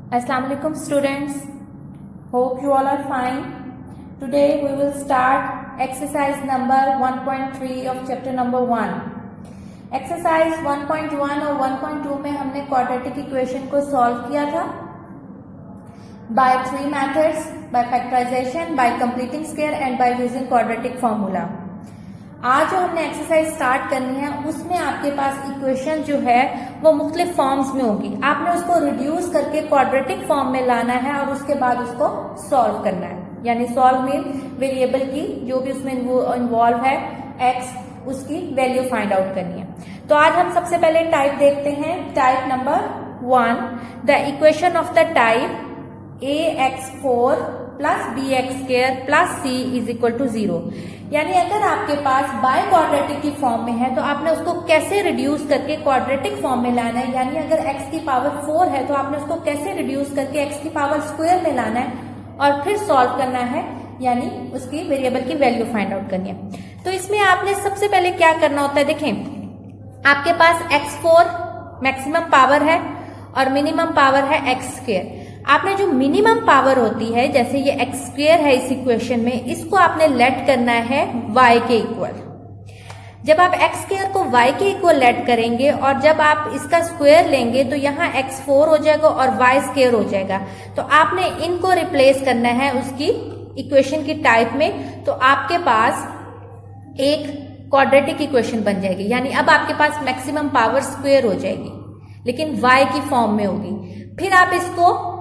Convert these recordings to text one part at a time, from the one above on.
Assalamu alaikum students. Hope you all are fine. Today we will start exercise number 1.3 of chapter number 1. Exercise 1.1 और 1.2 में हमने quadratic equation को solve किया था by three methods, by factorization, by completing square and by using quadratic formula. आज जो हमने exercise start करनी है उसमें आपके पास इक्वेशन जो है वो मुख्तलिफ फॉर्म्स में होगी। आपने उसको रिड्यूस करके क्वाड्रेटिक फॉर्म में लाना है और उसके बाद उसको सॉल्व करना है, यानी सॉल्व मीन वेरिएबल की जो भी उसमें इन्वॉल्व है एक्स, उसकी वैल्यू फाइंड आउट करनी है। तो आज हम सबसे पहले टाइप देखते हैं, type number 1, the equation of the type ax4 plus bx² plus c is equal to 0। यानी अगर आपके पास बाय क्वाड्रेटिक की फॉर्म में है तो आपने उसको कैसे रिड्यूस करके क्वाड्रेटिक फॉर्म में लाना है, यानी अगर x की पावर 4 है तो आपने उसको कैसे रिड्यूस करके x की पावर स्क्वायर में लाना है और फिर सॉल्व करना है, यानी उसकी वेरिएबल की वैल्यू फाइंड आउट करनी है। तो इसमें आपने सबसे पहले क्या करना होता है, देखें आपके पास x4 मैक्सिमम पावर है और मिनिमम पावर है x²। आपने जो मिनिमम पावर होती है, जैसे ये x² है इस इक्वेशन में, इसको आपने लेट करना है y के इक्वल। जब आप x² को y के इक्वल लेट करेंगे और जब आप इसका स्क्वायर लेंगे तो यहाँ x4 हो जाएगा और y² हो जाएगा। तो आपने इनको रिप्लेस करना है उसकी इक्वेशन की टाइप में, तो आपके पास एक क्वाड्रेटिक इक्वेशन बन जाएगी। यानी अब आपके पास मैक्सिमम पावर स्क्वायर हो जाएगी लेकिन y की फॉर्म में होगी। फिर आप इसको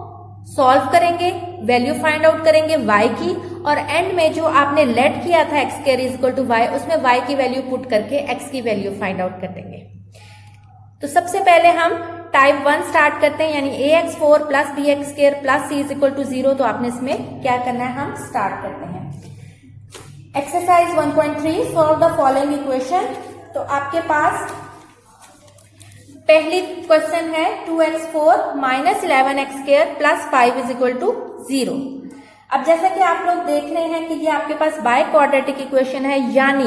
सॉल्व करेंगे, वैल्यू फाइंड आउट करेंगे y की, और एंड में जो आपने लेट किया था x² इक्वल टू y, उसमें y की वैल्यू पुट करके x की वैल्यू फाइंड आउट कर देंगे। तो सबसे पहले हम टाइप 1 स्टार्ट करते हैं, यानी ax4 plus bx² plus c is equal to 0। तो आपने इसमें क्या करना है, हम स्टार्ट करते हैं। Exercise 1.3, solve the following equation. तो आपके पास पहली क्वेश्चन है 2x4 minus 11x² plus 5 is equal to 0। अब जैसा कि आप लोग देख रहे हैं कि ये आपके पास बाय क्वाड्रेटिक इक्वेशन है, यानी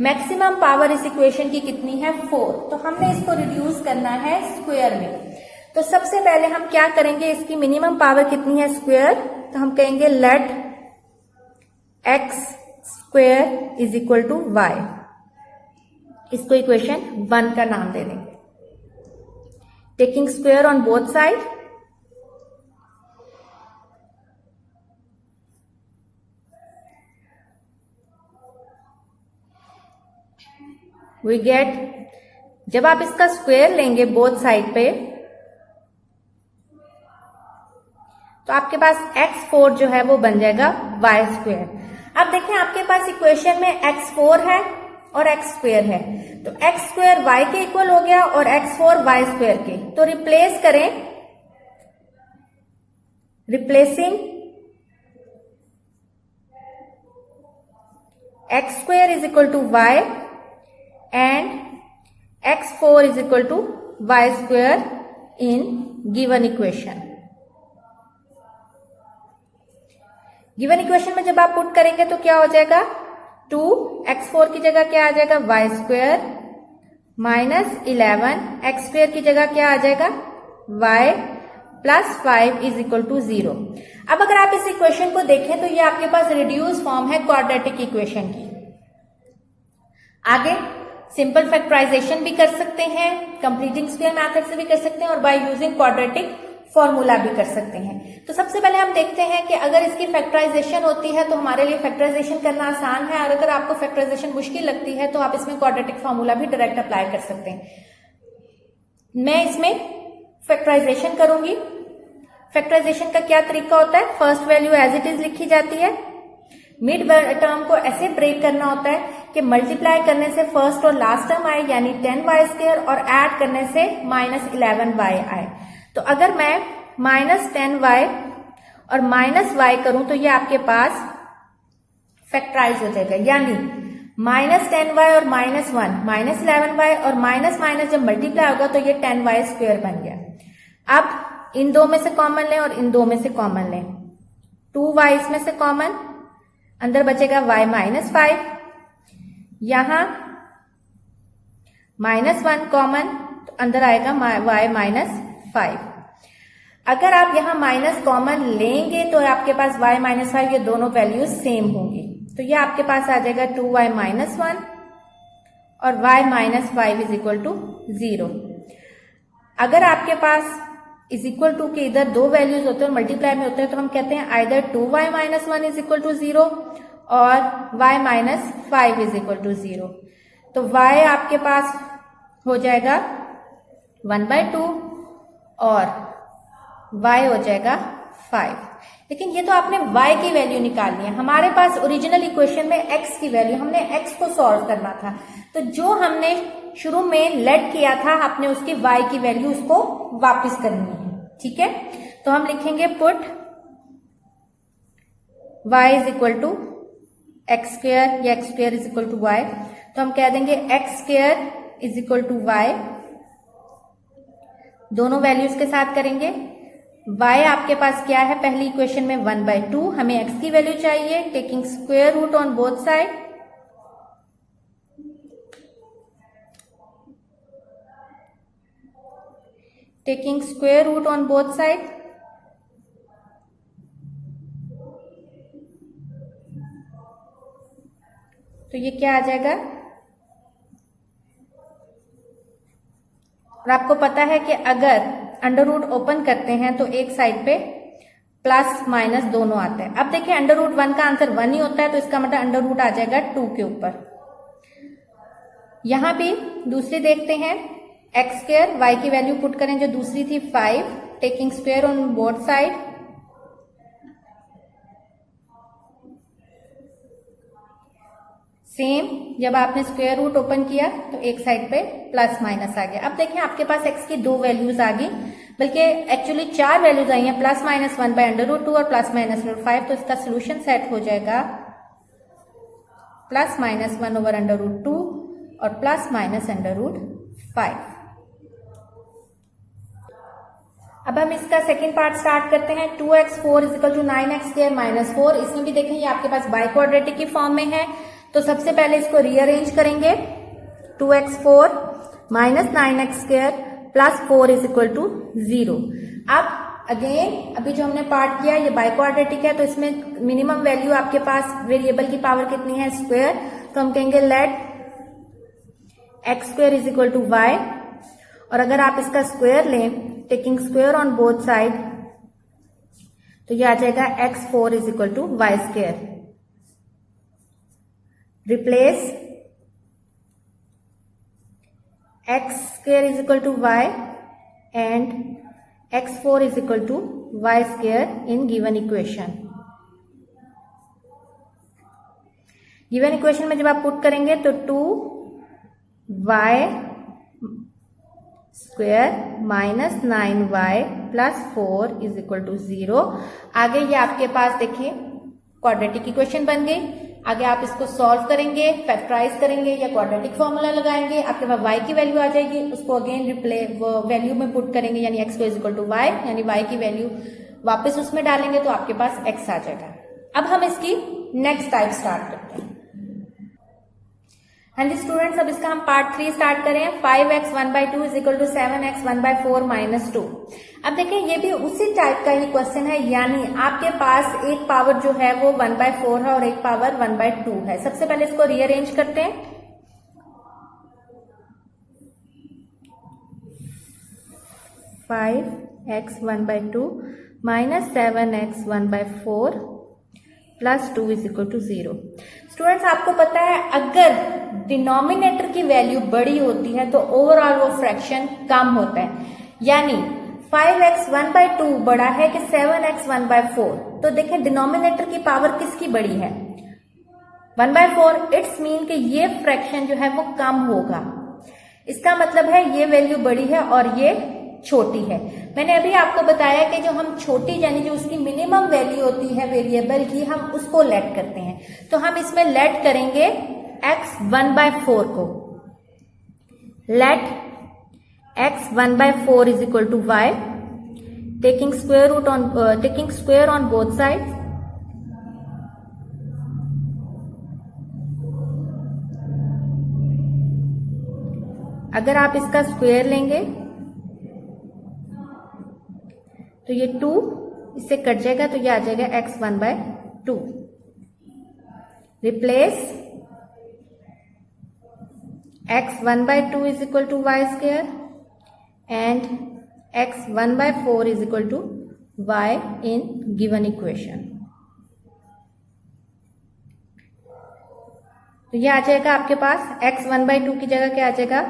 मैक्सिमम पावर इस इक्वेशन की कितनी है, 4। तो हमने इसको रिड्यूस करना है स्क्वायर में। तो सबसे पहले हम क्या करेंगे, इसकी मिनिमम पावर कितनी है, स्क्वायर। तो हम कहेंगे let x² is equal to y। इसको इक्वेशन 1 का नाम दे देंगे, taking square on both sides। we get, जब आप इसका स्क्वायर लेंगे बोथ साइड पे तो आपके पास x4 जो है वो बन जाएगा y²। अब देखें आपके पास इक्वेशन में x4 है और x² है, तो x² y के इक्वल हो गया और x4 y² के। तो रिप्लेस करें, replacing x² is equal to y and x4 is equal to y² in given equation. Given equation में जब आप पुट करेंगे तो क्या हो जाएगा, 2x4 की जगह क्या आ जाएगा, y² माइनस 11 x² की जगह क्या आ जाएगा, y plus 5 is equal to 0। अब अगर आप इस इक्वेशन को देखें तो ये आपके पास रिड्यूस फॉर्म है क्वाड्रेटिक इक्वेशन की। आगे सिंपल फैक्टराइजेशन भी कर सकते हैं, कंप्लीटिंग स्क्वायर मेथड से भी कर सकते हैं और बाय यूजिंग क्वाड्रेटिक फॉर्मूला भी कर सकते हैं। तो सबसे पहले हम देखते हैं कि अगर इसकी फैक्टराइजेशन होती है तो हमारे लिए फैक्टराइजेशन करना आसान है, और अगर आपको फैक्टराइजेशन मुश्किल लगती है तो आप इसमें क्वाड्रेटिक फॉर्मूला भी डायरेक्ट अप्लाई कर सकते हैं। मैं इसमें फैक्टराइजेशन करूंगी। फैक्टराइजेशन का क्या तरीका होता है, first value as it is लिखी जाती है, मिड टर्म को ऐसे ब्रेक करना होता है कि मल्टीप्लाई करने से फर्स्ट और लास्ट टर्म आए, यानी 10y² और ऐड करने से माइनस 11y आए। तो अगर मैं माइनस 10y और माइनस y करूं तो ये आपके पास फैक्टराइज हो जाएगा, यानी माइनस 10y और माइनस 1 माइनस 11y और माइनस माइनस जब मल्टीप्लाई होगा तो ये 10y² बन गया। अब इन दो में से कॉमन लें और इन दो में से कॉमन लें, 2y इसमें से कॉमन, अंदर बचेगा y माइनस 5, यहां माइनस 1 कॉमन, तो अंदर आएगा y माइनस 5। अगर आप यहाँ माइनस कॉमन लेंगे तो आपके पास y माइनस 5 ये दोनों वैल्यूज सेम होंगी, तो ये आपके पास आ जाएगा 2y माइनस 1 और y minus 5 is equal to 0। अगर आपके पास इज इक्वल टू के इधर दो वैल्यूज होते हैं और मल्टीप्लाई में होते हैं तो हम कहते हैं either 2y minus 1 is equal to 0 और y minus 5 is equal to 0। तो y आपके पास हो जाएगा 1/2 और y हो जाएगा 5। लेकिन ये तो आपने y की वैल्यू निकालनी है, हमारे पास ओरिजिनल इक्वेशन में x की वैल्यू, हमने x को सॉल्व करना था, तो जो हमने शुरू में लेट किया था आपने उसकी y की वैल्यू उसको वापस करनी है। ठीक है, तो हम लिखेंगे put y is equal to X square या X square is equal to y, तो हम कह देंगे X square is equal to y, दोनों वैल्यूज के साथ करेंगे। y आपके पास क्या है, पहली इक्वेशन में 1/2, हमें x की वैल्यू चाहिए, taking square root on both side, taking square root on both side, तो ये क्या आ जाएगा, और आपको पता है कि अगर अंडर रूट ओपन करते हैं तो एक साइड पे प्लस माइनस दोनों आते हैं। अब देखिए अंडर रूट 1 का आंसर 1 ही होता है, तो इसका मतलब अंडर रूट आ जाएगा 2 के ऊपर। यहां भी दूसरी देखते हैं, एक्स स्क्वायर, वाई की वैल्यू पुट करें जो दूसरी थी 5, taking square on both side, same जब आपने स्क्वायर रूट ओपन किया तो एक साइड पे प्लस माइनस आ गया। अब देखें आपके पास x की दो वैल्यूज आ गई, बल्कि एक्चुअली 4 वैल्यूज आई हैं, plus minus 1 by under root 2 और प्लस माइनस रूट 5, तो इसका सोल्यूशन सेट हो जाएगा plus minus 1 over under root 2 और प्लस माइनस अंडर रूट 5। अब हम इसका सेकेंड पार्ट स्टार्ट करते हैं। 2x4 is equal to 9x square minus 4, इसमें भी देखें ये आपके पास बाई क्वाड्रेटिक की फॉर्म में है, तो सबसे पहले इसको रीअरेंज करेंगे। 2x4 minus 9x square plus 4 is equal to 0। अब अगेन अभी जो हमने पार्ट किया ये बाई क्वाड्रेटिक है, तो इसमें मिनिमम वैल्यू आपके पास वेरिएबल की पावर कितनी है, स्क्वायर, तो हम कहेंगे let x square is equal to y, और अगर आप इसका स्क्वायर लें taking square on both side तो ये आ जाएगा x4 is equal to y square. Replace x square is equal to y and x4 is equal to y square in given equation। Given equation में जब आप put करेंगे तो 2y square minus 9y plus 4 is equal to 0। आगे ये आपके पास देखिए quadratic equation बन गई। आगे आप इसको सॉल्व करेंगे, फैक्टराइज करेंगे या क्वाड्रेटिक फॉर्मूला लगाएंगे, आपके पास y की वैल्यू आ जाएगी, उसको अगेन वैल्यू में पुट करेंगे, यानी x is equal to y, यानी y की वैल्यू वापस उसमें डालेंगे तो आपके पास x आ जाएगा। अब हम इसकी नेक्स्ट टाइप स्टार्ट करते हैं। हाँ जी स्टूडेंट्स, अब इसका हम पार्ट 3 स्टार्ट करें। 5x 1/2 is equal to 7x 1/4 minus 2। अब देखिए ये भी उसी टाइप का ही क्वेश्चन है, यानी आपके पास एक पावर जो है वो 1/4 है और एक पावर 1/2 है। सबसे पहले इसको रीअरेंज करते हैं। 5x 1/2 minus 7x 1/4 plus 2 is equal to 0। Students आपको पता है अगर डिनोमिनेटर की वैल्यू बड़ी होती है तो ओवरऑल वो फ्रैक्शन कम होता है, यानी 5x 1/2 बड़ा है कि 7x 1/4, तो देखें डिनोमिनेटर की पावर किसकी बड़ी है, 1/4। इट्स मीन कि ये फ्रैक्शन जो है वो कम होगा, इसका मतलब है ये वैल्यू बड़ी है और ये छोटी है। मैंने अभी आपको बताया कि जो हम छोटी यानी जो उसकी मिनिमम वैल्यू होती है वेरिएबल की, हम उसको लेट करते हैं, तो हम इसमें लेट करेंगे x 1/4 को। Let x 1/4 is equal to y, taking square on both side, अगर आप इसका स्क्वायर लेंगे तो ये 2 इससे कट जाएगा, तो ये आ जाएगा x 1/2। Replace x 1/2 is equal to y square and x 1/4 is equal to y in given equation. तो ये आ जाएगा आपके पास x 1/2 की जगह क्या आ जाएगा,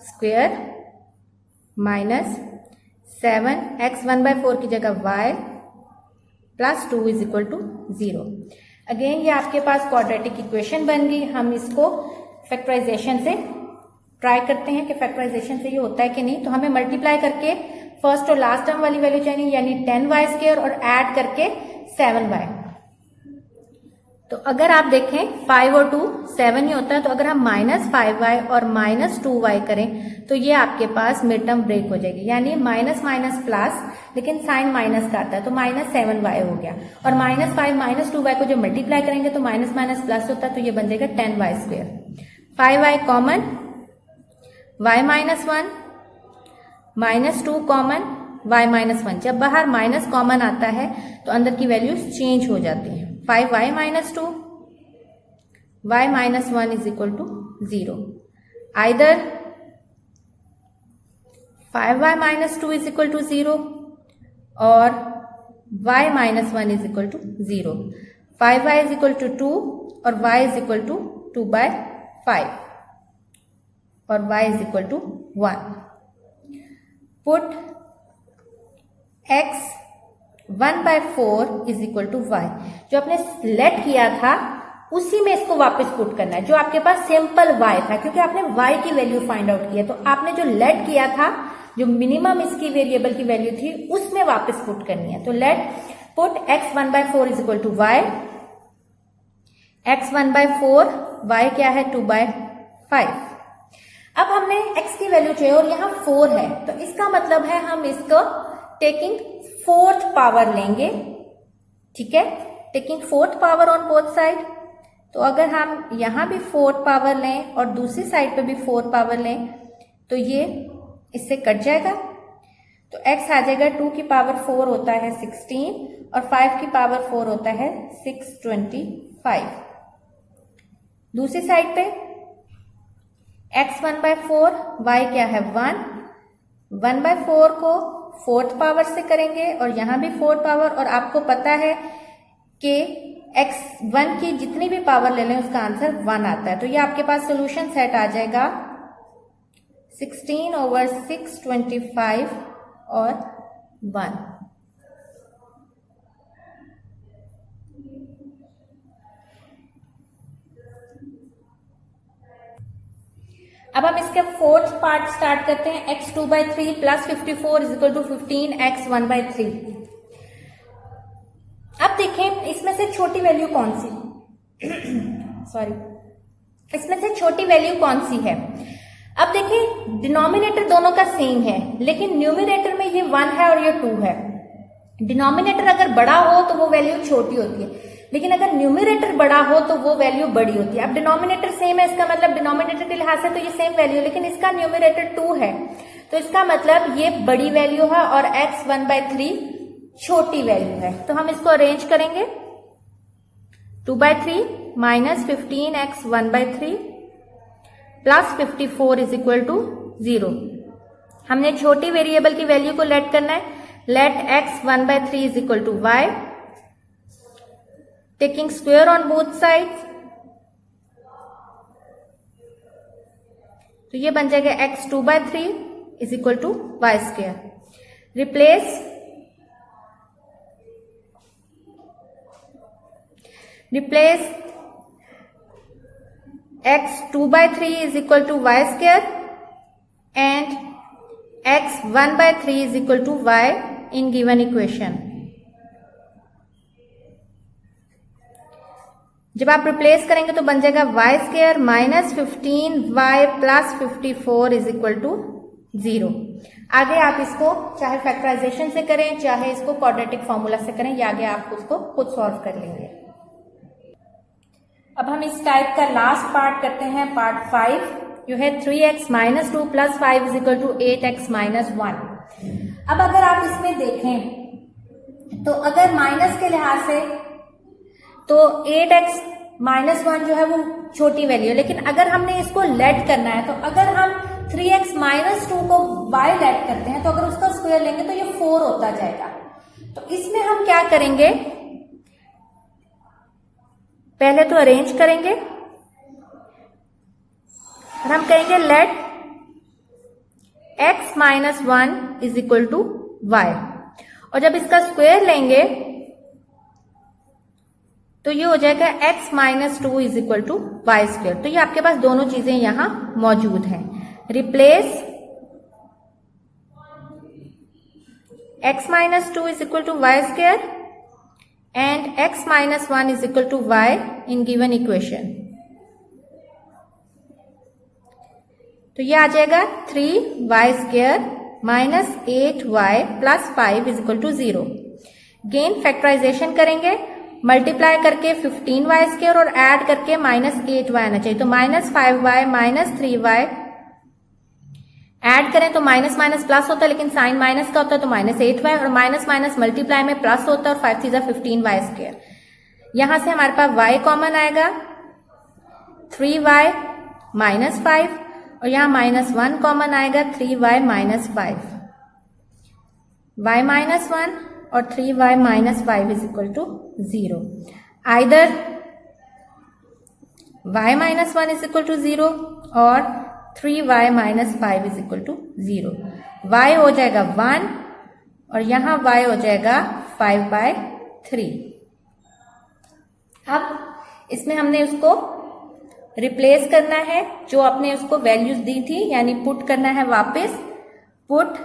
स्क्वायर माइनस 7 x 1/4 की जगह y plus 2 is equal to 0। Again ये आपके पास क्वाड्रेटिक इक्वेशन बन गई। हम इसको फैक्टराइजेशन से ट्राई करते हैं कि फैक्टराइजेशन से ये होता है कि नहीं। तो हमें मल्टीप्लाई करके फर्स्ट और लास्ट टर्म वाली वैल्यू चाहिए, यानी 10y स्क्वायर और ऐड करके 7y। तो अगर आप देखें 5 और 2 7 ही होता है, तो अगर हम -5y और -2y करें तो ये आपके पास मिड टर्म ब्रेक हो जाएगी, यानी माइनस माइनस प्लस, लेकिन साइन माइनस का आता है, तो -7y हो गया। और -5 -2y को जब मल्टीप्लाई करेंगे तो माइनस माइनस प्लस होता है, तो ये बन जाएगा 10y square. 5y common, y -1 -2 common, y -1। जब बाहर माइनस कॉमन आता है तो अंदर की वैल्यूज चेंज हो जाती हैं। 5y -2, y -1 is equal to 0। Either 5y -2 is equal to 0 और y -1 is equal to 0। 5y is equal to 2 और y इज इक्वल टू 2/5 और y is equal to 1। Put x 1/4 is equal to y। जो आपने late किया था उसी में इसको वापस पुट करना है, जो आपके पास सिंपल y था, क्योंकि आपने y की वैल्यू फाइंड आउट की है। तो आपने जो लेट किया था, जो मिनिमम इसकी वेरिएबल की वैल्यू थी, उसमें वापस पुट करनी है। तो let put x 1/4 is equal to y, x 1/4, y क्या है 2/5। अब हमने x की वैल्यू चाहिए और यहाँ 4 है, तो इसका मतलब है हम इसको टेकिंग 4th पावर लेंगे, ठीक है, taking 4th power on both side. तो अगर हम यहां भी 4th पावर लें और दूसरी साइड पे भी 4th पावर लें तो ये इससे कट जाएगा। तो x आ जाएगा 2 की पावर 4 होता है 16 और 5 की पावर 4 होता है 625। दूसरी साइड पे x 1/4, y क्या है 1, 1/4 को 4th पावर से करेंगे और यहां भी 4th पावर, और आपको पता है कि x1 की जितनी भी पावर ले लें उसका आंसर 1 आता है। तो ये आपके पास सोल्यूशन सेट आ जाएगा 16/625 और 1। अब हम इसके 4th पार्ट स्टार्ट करते हैं। x 2/3 plus 54 is equal to 15 x 1/3। अब देखें इसमें से छोटी वैल्यू कौन सी सॉरी इसमें से छोटी वैल्यू कौन सी है। अब देखें डिनोमिनेटर दोनों का सेम है, लेकिन न्यूमरेटर में ये 1 है और ये 2 है। डिनोमिनेटर अगर बड़ा हो तो वो वैल्यू छोटी होती है, लेकिन अगर न्यूमरेटर बड़ा हो तो वो वैल्यू बड़ी होती है। अब डिनोमिनेटर सेम है, इसका मतलब डिनोमिनेटर के लिहाज से तो ये सेम वैल्यू, लेकिन इसका न्यूमरेटर 2 है, तो इसका मतलब ये बड़ी वैल्यू है और x 1/3 छोटी वैल्यू है। तो हम इसको अरेंज करेंगे 2/3 minus 15x 1/3 plus 54 is equal to 0। हमने छोटी वेरिएबल की वैल्यू को लेट करना है। Let x 1/3 is equal to y, taking square on both sides, तो ये बन जाएगा x 2/3 is equal to y square. Replace x 2/3 is equal to y square and x 1/3 is equal to y in given equation। जब आप replace करेंगे तो बन जाएगा y square minus 15y plus 54 is equal to 0। आगे आप इसको चाहे फैक्टराइजेशन से करें चाहे इसको क्वाड्रेटिक फॉर्मूला से करें, या आगे आप उसको खुद सॉल्व कर लेंगे। अब हम इस टाइप का लास्ट पार्ट करते हैं, पार्ट 5 जो है 3x - 2 + 5 is equal to 8x - 1। अब अगर आप इसमें देखें तो अगर माइनस के लिहाज से तो 8x माइनस 1 जो है वो छोटी वैल्यू है, लेकिन अगर हमने इसको लेट करना है तो अगर हम 3x माइनस 2 को y लेट करते हैं तो अगर उसका स्क्वायर लेंगे तो ये 4 होता जाएगा। तो इसमें हम क्या करेंगे, पहले तो अरेंज करेंगे और हम कहेंगे let x minus 1 is equal to y, और जब इसका स्क्वायर लेंगे तो ये हो जाएगा x minus 2 is equal to Y square. तो ये आपके पास दोनों चीजें यहां मौजूद हैं। Replace x minus 2 is equal to Y square and x minus 1 is equal to y in given equation. तो ये आ जाएगा 3y square minus 8y plus 5 is equal to 0। Again factorization करेंगे, मल्टीप्लाई करके 15y स्क्वायर और add करके minus 8y आना चाहिए। तो minus 5y minus 3y add करें तो माइनस माइनस प्लस होता है, लेकिन साइन माइनस का होता है तो माइनस 8y, और माइनस माइनस मल्टीप्लाई में प्लस होता है और 5 3 15y स्क्वायर। यहां से हमारे पास y कॉमन आएगा 3y माइनस 5, और यहां माइनस 1 कॉमन आएगा 3y माइनस 5। y माइनस 1 और 3y minus 5 is equal to 0। Either y minus 1 is equal to 0 और 3y minus 5 is equal to 0। y हो जाएगा 1 और यहां y हो जाएगा 5/3। अब इसमें हमने उसको रिप्लेस करना है, जो आपने उसको वैल्यूज दी थी, यानी पुट करना है वापस। Put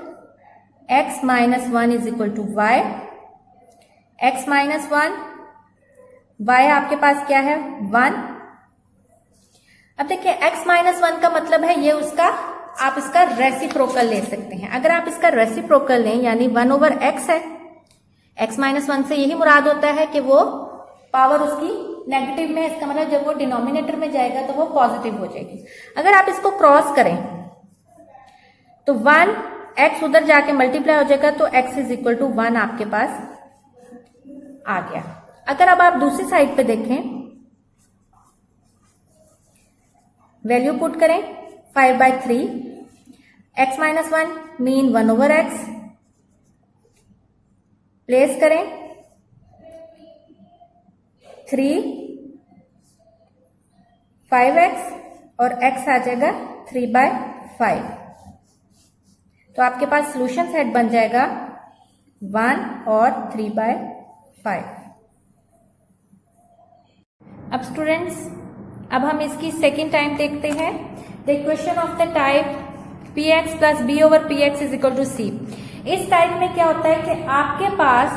x minus 1 is equal to Y, x minus 1, y आपके पास क्या है 1। अब देखिए x माइनस 1 का मतलब है ये उसका, आप इसका रेसिप्रोकल ले सकते हैं। अगर आप इसका रेसिप्रोकल लें यानी 1/x है, x माइनस 1 से यही मुराद होता है कि वो पावर उसकी नेगेटिव में है, इसका मतलब जब वो डिनोमिनेटर में जाएगा तो वो पॉजिटिव हो जाएगी। अगर आप इसको क्रॉस करें तो 1 x उधर जाके मल्टीप्लाई हो जाएगा तो x इज इक्वल टू 1 आपके पास आ गया। अगर अब आप दूसरी साइड पे देखें, वैल्यू पुट करें 5/3, x minus 1 mean 1/x, place करें 3 5x और x आ जाएगा 3/5। तो आपके पास सॉल्यूशन सेट बन जाएगा 1 और 3/5। अब स्टूडेंट्स, अब हम इसकी सेकेंड टाइम देखते हैं। The equation of the type px plus b over px is equal to c। इस टाइप में क्या होता है कि आपके पास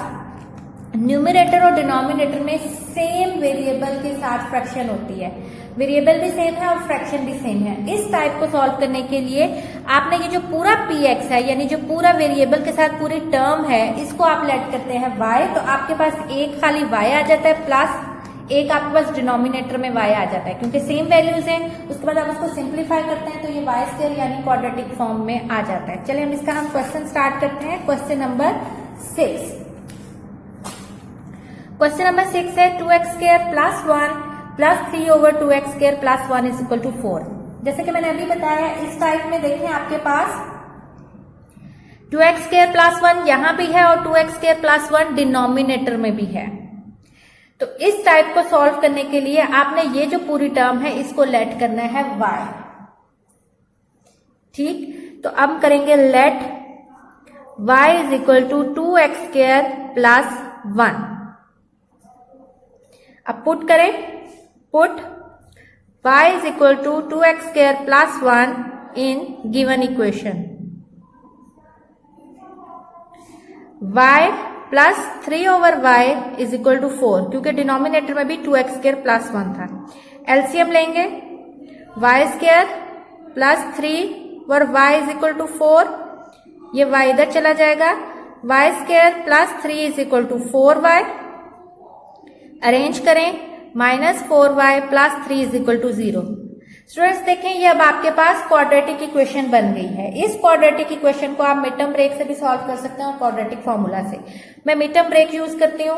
न्यूमरेटर और डिनोमिनेटर में सेम वेरिएबल के साथ फ्रैक्शन होती है, वेरिएबल भी सेम है और फ्रैक्शन भी सेम है। इस टाइप को सॉल्व करने के लिए आपने ये जो पूरा px है, यानी जो पूरा वेरिएबल के साथ पूरी टर्म है, इसको आप लेट करते हैं y, तो आपके पास एक खाली y आ जाता है प्लस एक आपके पास डिनोमिनेटर में y आ जाता है, क्योंकि सेम वैल्यूज हैं। उसके बाद आप उसको सिंप्लीफाई करते हैं तो ये y स्क्वायर यानी क्वाड्रेटिक फॉर्म में आ जाता है। चलिए हम इसका क्वेश्चन स्टार्ट करते हैं। Question number 6। क्वेश्चन नंबर 6 है 2x square plus 1 plus 3 over 2x square plus 1 is equal to 4। जैसे कि मैंने अभी बताया, इस टाइप में देखें आपके पास 2x स्क्वायर प्लस 1 यहां भी है और 2x स्क्वायर प्लस 1 डिनोमिनेटर में भी है। तो इस टाइप को सॉल्व करने के लिए आपने ये जो पूरी टर्म है इसको लेट करना है y। ठीक, तो अब करेंगे let y is equal to 2x square plus 1। अब पुट करें, put y is equal to 2x square plus 1 in given equation. y plus 3 over y is equal to 4, क्योंकि डिनोमिनेटर में भी 2x स्क्वायर प्लस 1 था। LCM लेंगे, y square plus 3 और y is equal to 4, ये y इधर चला जाएगा। y square plus 3 is equal to 4y। Arrange करें, minus 4y plus 3 is equal to 0। Students देखें, ये अब आपके पास क्वाड्रेटिक इक्वेशन बन गई है। इस क्वाड्रेटिक इक्वेशन को आप मिड टर्म ब्रेक से भी सॉल्व कर सकते हैं और क्वाड्रेटिक फॉर्मूला से। मैं मिड टर्म ब्रेक यूज करती हूँ।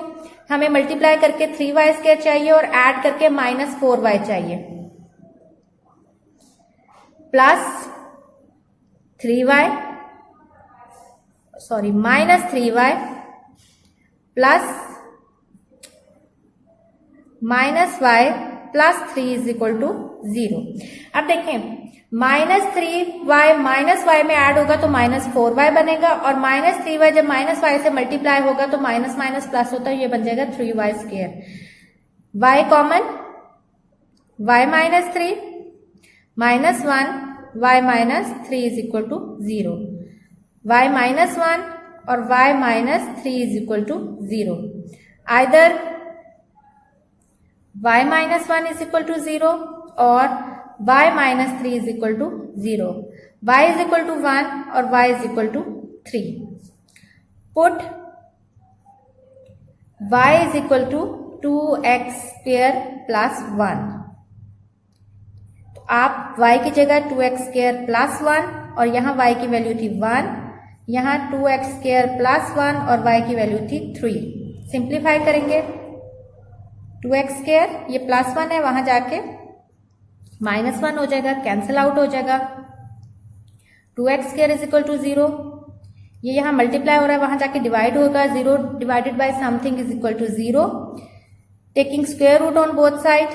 हमें मल्टीप्लाई करके 3y² चाहिए और ऐड करके -4y चाहिए, plus 3y -3y plus -y plus 3 is equal to 0। अब देखें, -3y -y में ऐड होगा तो -4y बनेगा, और -3y जब -y से मल्टीप्लाई होगा तो माइनस माइनस प्लस होता है, ये बन जाएगा 3y²। y common, y -3 -1 y -3 is equal to 0, y -1 और y -3 is equal to 0। Either y -1 is equal to 0 और y -3 is equal to 0। y is equal to 1 और y is equal to 3। Put y is equal to 2x² plus 1। तो आप y की जगह 2x² plus 1 और यहाँ y की value थी 1, यहाँ 2x² प्लस 1 और y की वैल्यू थी 3। सिंप्लीफाई करेंगे, 2x², ये प्लस 1 है, वहां जाके -1 हो जाएगा, कैंसिल आउट हो जाएगा। 2x² इज इक्वल टू 0, ये यहां मल्टीप्लाई हो रहा है, वहां जाके डिवाइड होगा, 0 divided by something is equal to 0, taking square root on both side,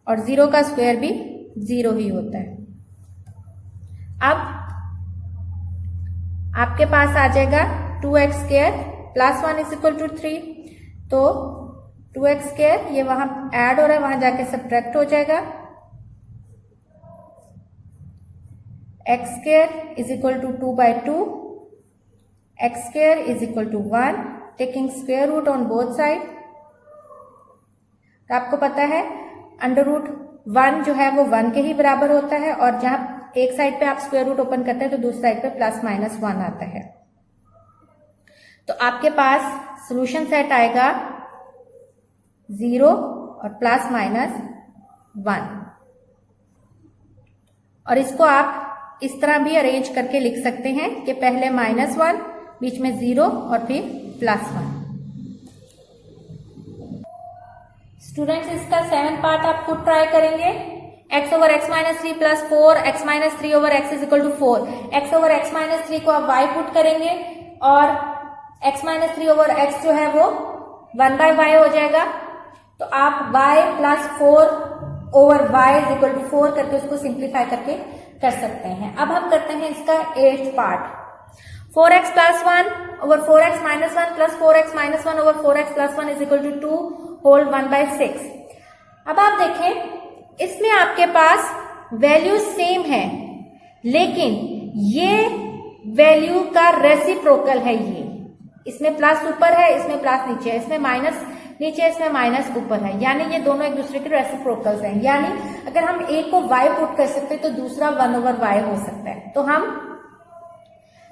और 0 का स्क्वायर भी 0 ही होता है। अब आपके पास आ जाएगा 2x² plus 1 is equal to 3, तो 2x², ये वहां ऐड हो रहा है, वहां जाके सब्ट्रैक्ट हो जाएगा। x² is equal to 2/2, x² is equal to 1, taking square root on both side. तो आपको पता है √1 जो है वो 1 के ही बराबर होता है, और जहां एक साइड पे आप स्क्वायर रूट ओपन करते हैं तो दूसरी साइड पे +-1 आता है। तो आपके पास सॉल्यूशन सेट आएगा 0 और +-1, और इसको आप इस तरह भी अरेंज करके लिख सकते हैं कि पहले -1, बीच में 0 और फिर +1। स्टूडेंट्स, इसका 7th पार्ट आप खुद ट्राई करेंगे। x/x - 3 plus 4, x - 3/x is equal to 4। x/x - 3 को आप y पुट करेंगे और x - 3/x जो है वो 1/y हो जाएगा। तो आप y plus 4/y is equal to 4 करके उसको सिंप्लीफाई करके कर सकते हैं। अब हम करते हैं इसका 8th part. 4x + 1/4x - 1 plus 4x - 1/4x + 1 is equal to 2 whole 1/6। अब आप देखें, इसमें आपके पास वैल्यू सेम है, लेकिन ये वैल्यू का रेसिप्रोकल है। ये इसमें प्लस ऊपर है, इसमें प्लस नीचे है, इसमें माइनस नीचे है, इसमें माइनस ऊपर है, यानी ये दोनों एक दूसरे के रेसिप्रोकल्स हैं। यानी अगर हम एक को y पुट कर सकते हैं तो दूसरा 1/y हो सकता है। तो हम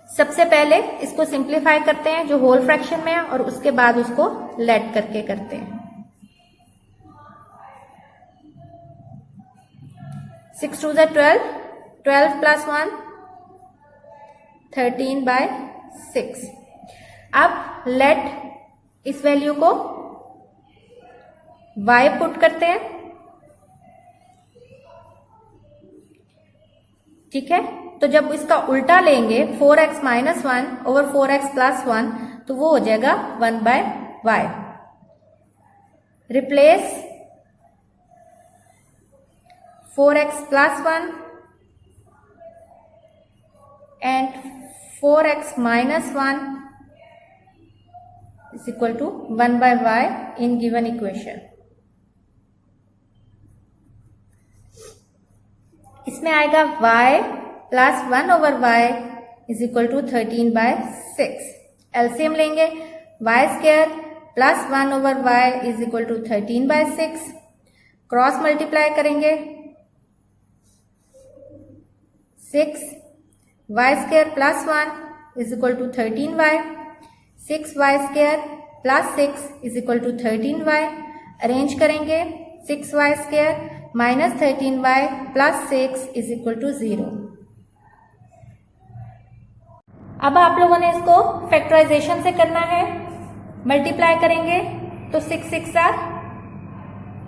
सबसे पहले इसको सिंप्लीफाई करते हैं जो होल फ्रैक्शन में है, और उसके बाद उसको लेट करके करते हैं। 6 2 12, 12 + 1 13/6। अब लेट इस वैल्यू को y पुट करते हैं, ठीक है। तो जब इसका उल्टा लेंगे 4x - 1/4x + 1, तो वो हो जाएगा 1/y। Replace 4x + 1 and 4x - 1 is equal to 1/y in given equation। इसमें आएगा y plus 1/y is equal to 13/6। LCM लेंगे, y² plus 1/y is equal to 13/6। Cross multiply करेंगे, 6 y² plus 1 is equal to 13y, 6y² plus 6 is equal to 13y। Arrange करेंगे, 6y² minus 13y plus 6 is equal to 0। अब आप लोगों ने इसको factorisation से करना है। मल्टीप्लाई करेंगे तो 6 6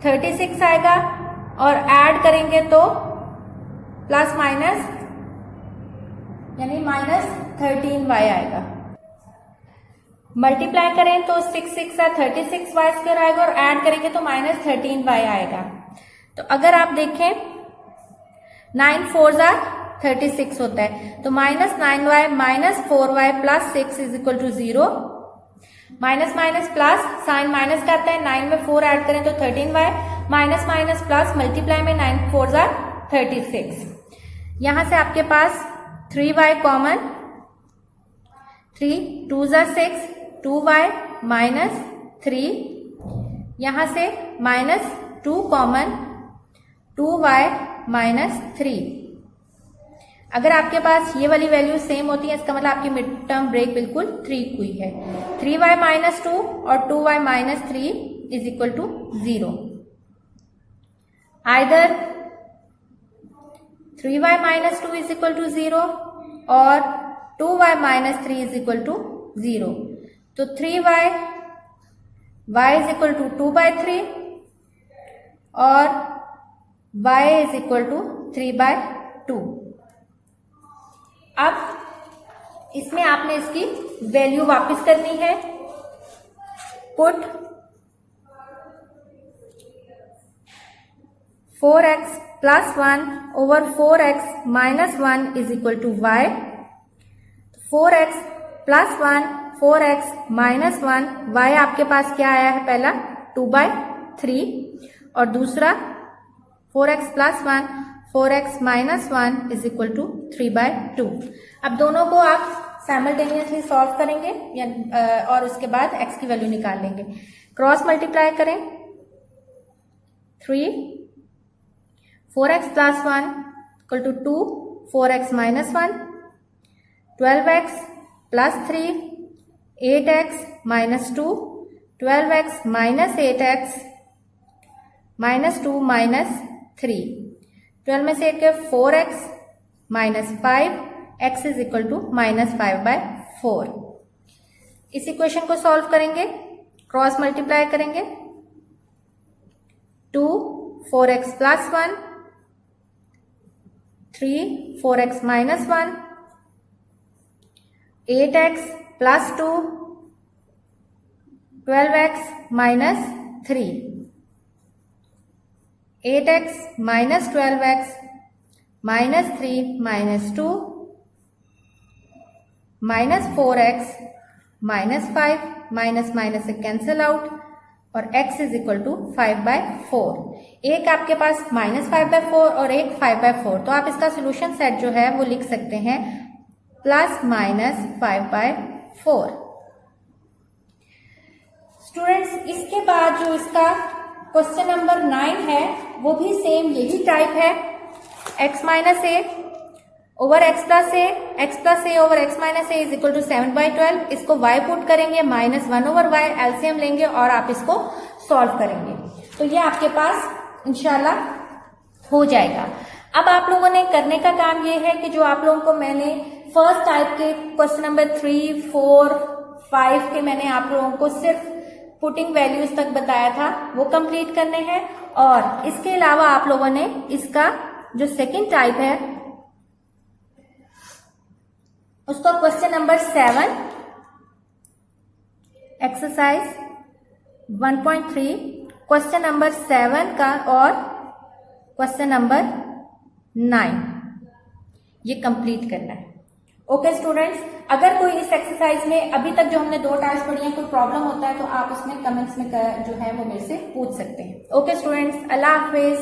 36 आएगा और ऐड करेंगे तो प्लस माइनस यानी माइनस 13y आएगा। मल्टीप्लाई करें तो 6 6 36y स्क्वायर आएगा और ऐड करेंगे तो माइनस 13y आएगा। तो अगर आप देखें 9 4 36 होता है, तो minus 9y minus 4y plus 6 is equal to 0। Minus minus plus sign minus का आता है, 9 में 4 ऐड करें तो 13y, minus minus plus multiply में 9 4 36। यहां से आपके पास 3y कॉमन, 3 2 6 2y माइनस 3, यहां से माइनस 2 कॉमन 2y माइनस 3। अगर आपके पास ये वाली वैल्यू सेम होती है, इसका मतलब आपकी मिड टर्म ब्रेक बिल्कुल 3 हुई है। 3y माइनस 2 और 2y minus 3 is equal to 0। Either 3y minus 2 is equal to 0 और 2y minus 3 is equal to 0। तो 3y y is equal to 2/3 और y इज इक्वल टू 3/2। अब इसमें आपने इसकी वैल्यू वापस करनी है। Put 4x plus 1 over 4x minus 1 is equal to y। 4x plus 1 4x minus 1, y आपके पास क्या आया है, पहला 2/3 और दूसरा 4x plus 1 4x minus 1 is equal to 3/2। अब दोनों को आप साइमल्टेनियसली सॉल्व करेंगे और उसके बाद x की वैल्यू निकाल लेंगे। क्रॉस मल्टीप्लाई करें, 3 4x plus 1 equal to 2 4x minus 1, 12x plus 3 8x minus 2, 12x minus 8x minus 2 minus 3, 12 में से 8 के 4x minus 5, x is equal to minus 5/4। इस इक्वेशन को सॉल्व करेंगे, क्रॉस मल्टीप्लाई करेंगे, 2 4x plus 1 3 4x minus 1, 8x plus 2 12x minus 3, 8x minus 12x minus 3 minus 2 minus 4x minus 5, minus minus से cancel out और x is equal to 5/4। एक आपके पास minus 5/4 और एक 5/4, तो आप इसका सोल्यूशन सेट जो है वो लिख सकते हैं प्लस माइनस 5/4। स्टूडेंट्स, इसके बाद जो इसका क्वेश्चन नंबर 9 है वो भी सेम यही टाइप है। x minus a over x plus a over x minus a is equal to 7/12। इसको y पुट करेंगे, माइनस 1 ओवर y एलसीएम लेंगे और आप इसको सॉल्व करेंगे, तो ये आपके पास इंशाल्लाह हो जाएगा। अब आप लोगों ने करने का काम ये है कि जो आप लोगों को मैंने फर्स्ट टाइप के क्वेश्चन नंबर 3 4 5 के मैंने आप लोगों को सिर्फ पुटिंग वैल्यूज तक बताया था वो कंप्लीट करने हैं, और इसके अलावा आप लोगों ने इसका जो सेकंड टाइप है उसको question number 7 exercise 1.3 question number 7 का और क्वेश्चन नंबर 9 ये कंप्लीट करना है। ओके स्टूडेंट्स, अगर कोई इस एक्सरसाइज में अभी तक जो हमने 2 टास्क पढ़ी हैं कोई प्रॉब्लम होता है तो आप उसमें कमेंट्स में जो है वो मेरे से पूछ सकते हैं। ओके स्टूडेंट्स, अल्लाह हाफिज।